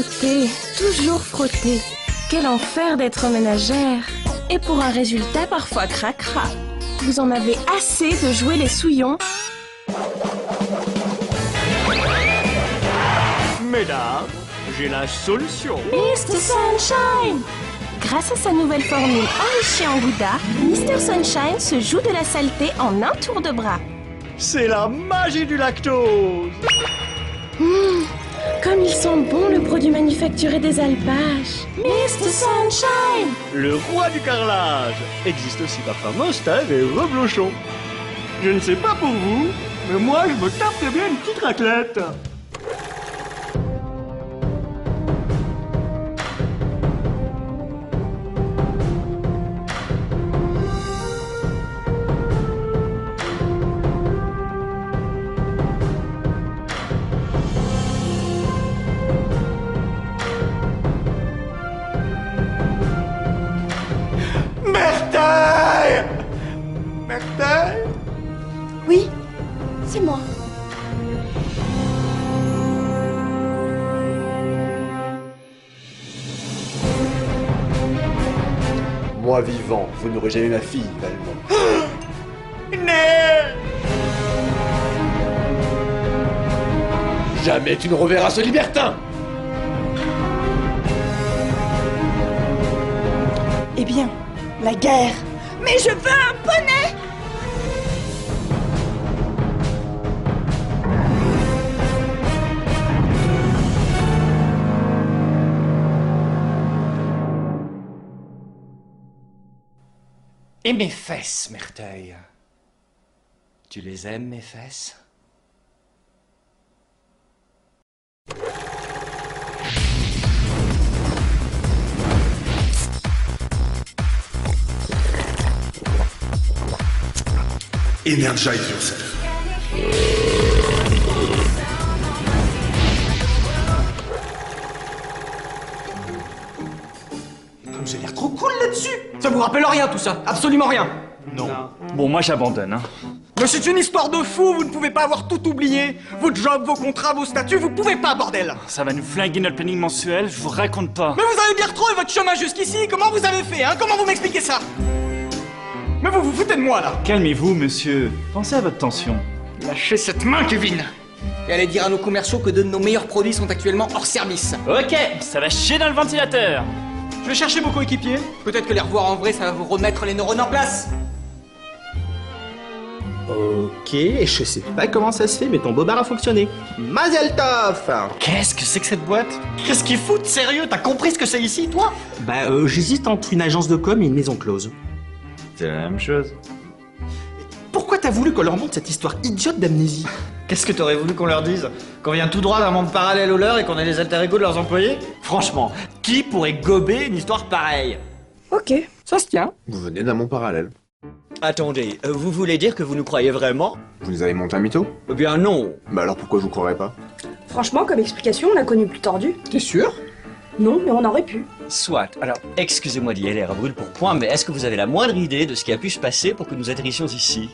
Frotter, toujours frotter. Quel enfer d'être ménagère. Et pour un résultat parfois cracra. Vous en avez assez de jouer les souillons. Mesdames, j'ai la solution. Mr. Sunshine! Grâce à sa nouvelle formule enrichie en gouda, Mr. Sunshine se joue de la saleté en un tour de bras. C'est la magie du lactose. Comme ils sont bons, le produit manufacturé des alpages. Mr. Sunshine! Le roi du carrelage. Existe aussi parfois Mostert et Reblochon. Je ne sais pas pour vous, mais moi je me taperais bien une petite raclette. Merteil! Merteil? Oui, c'est moi. Moi vivant, vous n'aurez jamais ma fille, Valmont. Né! Jamais tu ne reverras ce libertin! Eh bien, la guerre. Mais je veux un poney! Et mes fesses, Merteuil? Tu les aimes, mes fesses? Energize yourself. J'ai l'air trop cool là-dessus. Ça vous rappelle rien tout ça? Absolument rien. Non. Bon, moi j'abandonne, hein. Mais c'est une histoire de fou, vous ne pouvez pas avoir tout oublié. Vos jobs, vos contrats, vos statuts, vous pouvez pas, bordel. Ça va nous flinguer notre planning mensuel, je vous raconte pas. Mais vous avez bien retrouvé votre chemin jusqu'ici, comment vous avez fait, hein? Comment vous m'expliquez ça? Mais vous vous foutez de moi, là. Calmez-vous, monsieur. Pensez à votre tension. Lâchez cette main, Kevin. Et allez dire à nos commerciaux que deux de nos meilleurs produits sont actuellement hors service. Ok, ça va chier dans le ventilateur. Je vais chercher vos coéquipiers. Peut-être que les revoir en vrai, ça va vous remettre les neurones en place. Ok, je sais pas comment ça se fait, mais ton bobard a fonctionné. Mazel tov! Qu'est-ce que c'est que cette boîte? Qu'est-ce qu'ils foutent, sérieux? T'as compris ce que c'est ici, toi? Bah, j'hésite entre une agence de com et une maison close. C'est la même chose. Pourquoi t'as voulu qu'on leur montre cette histoire idiote d'amnésie? Qu'est-ce que t'aurais voulu qu'on leur dise? Qu'on vient tout droit d'un monde parallèle au leur et qu'on est les alter ego de leurs employés? Franchement, qui pourrait gober une histoire pareille? Ok. Ça se tient. Vous venez d'un monde parallèle. Attendez, vous voulez dire que vous nous croyez vraiment? Vous nous avez monté un mytho? Eh bien non. Bah alors pourquoi je vous croirais pas? Franchement, comme explication, on a connu plus tordu. T'es sûr? Non, mais on aurait pu. Soit. Alors, excusez-moi d'y aller à brûle pour point, mais est-ce que vous avez la moindre idée de ce qui a pu se passer pour que nous atterrissions ici?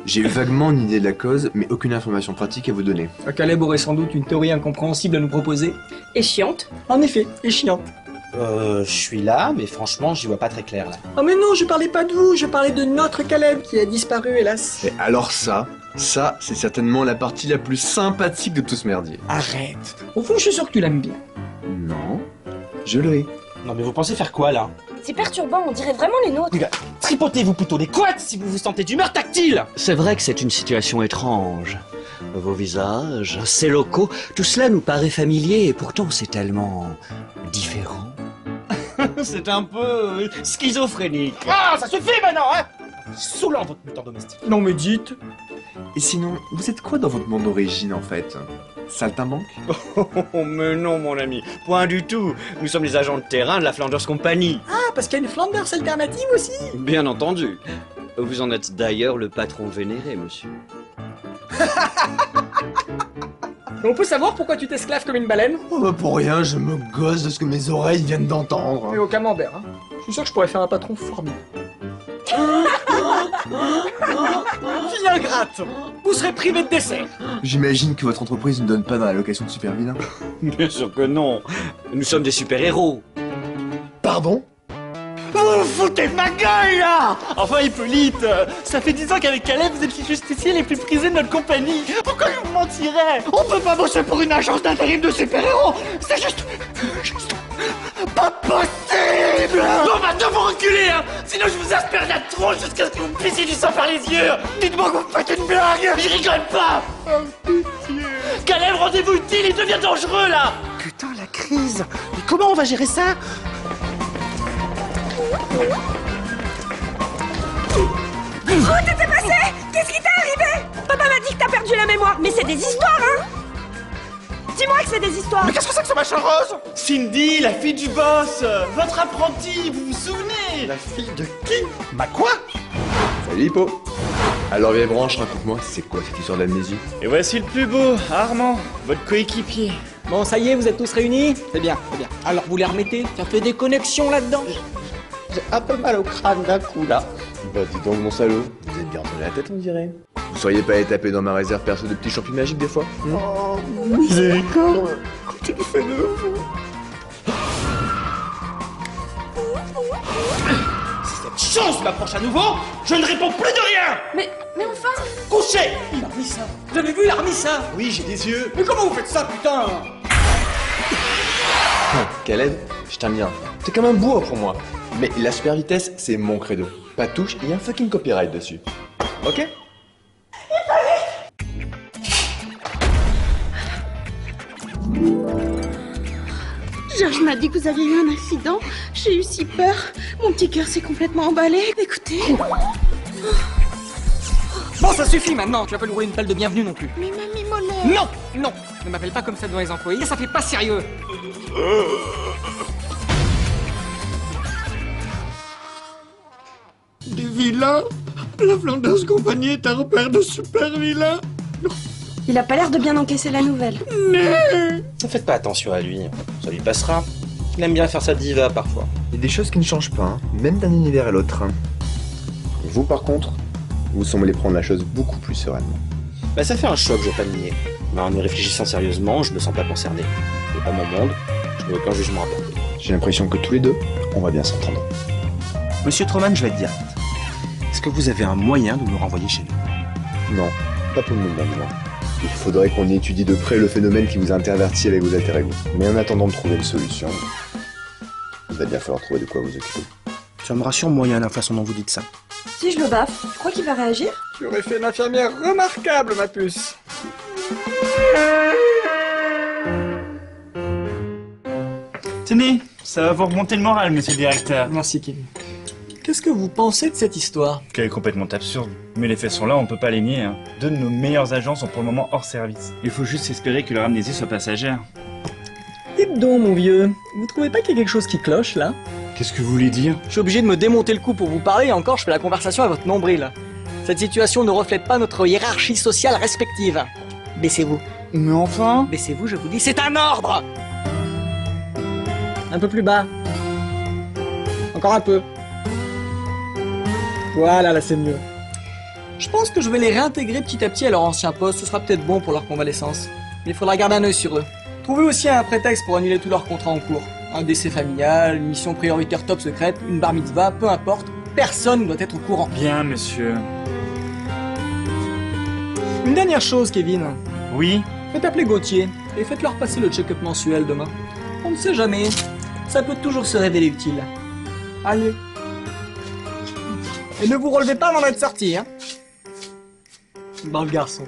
J'ai eu vaguement une idée de la cause, mais aucune information pratique à vous donner. Caleb aurait sans doute une théorie incompréhensible à nous proposer. Et chiante. En effet, et chiante. Je suis là, mais franchement, j'y vois pas très clair là. Oh mais non, je parlais pas de vous, je parlais de notre Caleb qui a disparu, hélas. Et alors ça, c'est certainement la partie la plus sympathique de tout ce merdier. Arrête. Au fond, je suis sûr que tu l'aimes bien. Non, je le hais. Non mais vous pensez faire quoi là? C'est perturbant, on dirait vraiment les nôtres. Tripotez-vous plutôt les couettes si vous vous sentez d'humeur tactile! C'est vrai que c'est une situation étrange. Vos visages, ces locaux, tout cela nous paraît familier et pourtant c'est tellement différent. C'est un peu schizophrénique. Ah, ça suffit maintenant, hein! Saoulant votre mutant domestique. Non mais dites. Et sinon, vous êtes quoi dans votre monde d'origine en fait? Saltimbanque? Oh mais non mon ami, point du tout. Nous sommes les agents de terrain de la Flanders Company. Ah, parce qu'il y a une Flanders alternative aussi. Bien entendu. Vous en êtes d'ailleurs le patron vénéré, monsieur. On peut savoir pourquoi tu t'esclaves comme une baleine? Oh bah pour rien, je me gosse de ce que mes oreilles viennent d'entendre. Mais au camembert, hein. Je suis sûr que je pourrais faire un patron formidable. Fille ingrate, vous serez privé de dessert. J'imagine que votre entreprise ne donne pas dans la location de super vilains. Bien sûr que non. Nous sommes des super-héros. Pardon? Oh, foutez de ma gueule, là! Enfin, Hippolyte, ça fait 10 ans qu'avec Caleb, vous êtes les justiciers les plus prisés de notre compagnie. Pourquoi je vous mentirais? On peut pas bosser pour une agence d'intérim de super-héros. C'est juste pas possible! On va devoir reculer, hein! Sinon, je vous aspire la tronche jusqu'à ce que vous me pissiez du sang par les yeux! Dites-moi que vous faites une blague! Je rigole pas! Oh, pitié! Caleb, rendez-vous utile, il devient dangereux, là! Putain, la crise. Mais comment on va gérer ça? Oh, t'étais passé? Qu'est-ce qui t'est arrivé? Papa m'a dit que t'as perdu la mémoire, mais c'est des histoires, hein? Dis-moi que c'est des histoires. Mais qu'est-ce que c'est que ce machin rose? Cindy, la fille du boss! Votre apprenti, vous vous souvenez? La fille de qui? Bah quoi? Salut Hippo. Alors vieille branche, raconte-moi, c'est quoi cette histoire d'amnésie? Et voici le plus beau, Armand, votre coéquipier. Bon, ça y est, vous êtes tous réunis? C'est bien, c'est bien. Alors, vous les remettez? Ça fait des connexions là-dedans? J'ai un peu mal au crâne d'un coup, là. Bah dis donc mon salaud, vous êtes bien entendu la tête on dirait. Vous seriez pas allé taper dans ma réserve perso de petits champions magiques des fois? Oh, miséricorde. Tu me fais de vous. Si cette chance m'approche à nouveau, je ne réponds plus de rien. Mais enfin... Couchez. Il a remis ça. Vous avez vu, il a remis ça? Oui, j'ai des yeux. Mais comment vous faites ça, putain? Caleb, je t'aime bien. T'es comme un bourreau pour moi. Mais la super vitesse, c'est mon credo. Pas de touche, il y a un fucking copyright dessus. Ok? Georges m'a dit que vous aviez eu un accident. J'ai eu si peur. Mon petit cœur s'est complètement emballé. Écoutez. Bon, ça suffit maintenant. Tu vas pas lui rouler une pelle de bienvenue non plus. Mais mamie Molaire. Non, non. Ne m'appelle pas comme ça devant les employés, ça fait pas sérieux. Des vilains? La Flanders Company est un repère de super vilains? Il a pas l'air de bien encaisser la nouvelle. Ne faites pas attention à lui, ça lui passera. Il aime bien faire sa diva parfois. Il y a des choses qui ne changent pas, hein, même d'un univers à l'autre. Vous par contre, vous semblez prendre la chose beaucoup plus sereinement. Bah ça fait un choc, je vais pas le nier. Mais en y réfléchissant sérieusement, je me sens pas concerné. C'est pas mon monde, je n'ai aucun jugement à porter. J'ai l'impression que tous les deux, on va bien s'entendre. Monsieur Troman, je vais être direct. Est-ce que vous avez un moyen de nous renvoyer chez nous? Non, pas pour le moment, non. Il faudrait qu'on étudie de près le phénomène qui vous a interverti avec vos alter ego. Mais en attendant de trouver une solution, il va bien falloir trouver de quoi vous occuper. Ça me rassure moyen la façon dont vous dites ça. Si je le baffe, tu crois qu'il va réagir? Tu aurais fait une infirmière remarquable, ma puce. Tenez, ça va vous remonter le moral, monsieur le directeur. Merci, Kevin. Qu'est-ce que vous pensez de cette histoire? Qu'elle est complètement absurde. Mais les faits sont là, on peut pas les nier. Hein. Deux de nos meilleurs agents sont pour le moment hors service. Il faut juste espérer que leur amnésie soit passagère. Dites donc, mon vieux, vous trouvez pas qu'il y a quelque chose qui cloche, là? Qu'est-ce que vous voulez dire? Je suis obligé de me démonter le cou pour vous parler, et encore je fais la conversation à votre nombril. Cette situation ne reflète pas notre hiérarchie sociale respective. Baissez-vous. Mais enfin... Baissez-vous, je vous dis, c'est un ordre! Un peu plus bas. Encore un peu. Voilà, là c'est mieux. Je pense que je vais les réintégrer petit à petit à leur ancien poste, ce sera peut-être bon pour leur convalescence. Mais il faudra garder un œil sur eux. Trouvez aussi un prétexte pour annuler tous leurs contrats en cours. Un décès familial, une mission prioritaire top secrète, une bar mitzvah, peu importe, personne ne doit être au courant. Bien, monsieur. Une dernière chose, Kevin. Oui? Faites appeler Gauthier et faites-leur passer le check-up mensuel demain. On ne sait jamais, ça peut toujours se révéler utile. Allez. Et ne vous relevez pas avant d'être sorti, hein. Brave garçon.